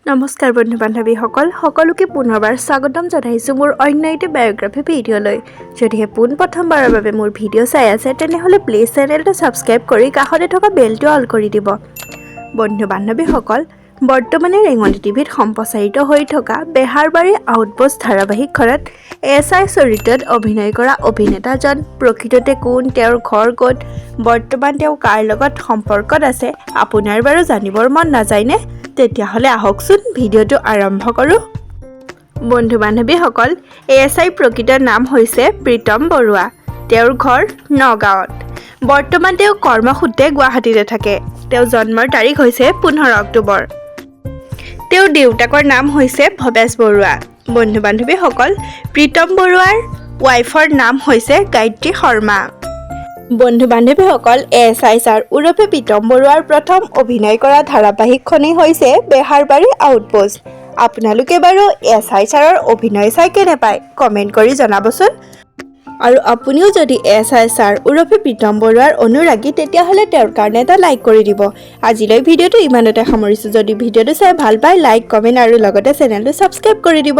নমস্কাৰ বন্ধু বান্ধৱীসকল সকলোকে পুনৰবাৰ স্বাগতম জনাইছোঁ মোৰ অন্য এটা বায়োগ্ৰাফি ভিডিঅ'লৈ। যদিহে প্ৰথমবাৰৰ বাবে মোৰ ভিডিঅ' চাই আছে তেনেহ'লে প্লিজ চেনেলটো ছাবস্ক্ৰাইব কৰি কাষতে থকা বেলটো অল কৰি দিব। বন্ধু বান্ধৱীসকল, বৰ্তমানে ৰেঙনি টিভিত সম্প্ৰচাৰিত হৈ থকা বেহাৰবাৰী আউটপোষ্ট ধাৰাবাহিকখনত এছআই চৰিত্ৰত অভিনয় কৰা অভিনেতাজন প্ৰকৃততে কোন, তেওঁৰ ঘৰ ক'ত, বৰ্তমান তেওঁ কাৰ লগত সম্পৰ্কত আছে আপোনাৰ বাৰু জানিবৰ মন নাযায়নে? তেতিয়াহ'লে আহকচোন ভিডিঅ'টো আৰম্ভ কৰোঁ। বন্ধু বান্ধৱীসকল, এছআই প্ৰকৃত নাম হৈছে প্ৰীতম বৰুৱা। তেওঁৰ ঘৰ নগাঁৱত। বৰ্তমান তেওঁ কৰ্মসূত্ৰে গুৱাহাটীতে থাকে। তেওঁৰ জন্মৰ তাৰিখ হৈছে 15 অক্টোবৰ। তেওঁৰ দেউতাকৰ নাম হৈছে ভৱেশ বৰুৱা। বন্ধু বান্ধৱীসকল, প্ৰীতম বৰুৱাৰ ৱাইফৰ নাম হৈছে গায়ত্ৰী শৰ্মা। বন্ধু বান্ধৱীসকল, এছআই ছাৰ ওৰফে প্ৰীতম বৰুৱাৰ প্ৰথম অভিনয় কৰা ধাৰাবাহিকখনেই হৈছে বেহাৰবাৰী আউটপোষ্ট। আপোনালোকে বাৰু এছআই ছাৰৰ অভিনয় চাই কেনে পায় কমেণ্ট কৰি জনাবচোন। আৰু আপুনিও যদি এছআই ছাৰ ওৰফে প্ৰীতম বৰুৱাৰ অনুৰাগী তেতিয়াহ'লে তেওঁৰ কাৰণে এটা লাইক কৰি দিব। আজিলৈ ভিডিঅ'টো ইমানতে সামৰিছোঁ। যদি ভিডিঅ'টো চাই ভাল পায় লাইক, কমেণ্ট আৰু লগতে চেনেলটো ছাবস্ক্ৰাইব কৰি দিব।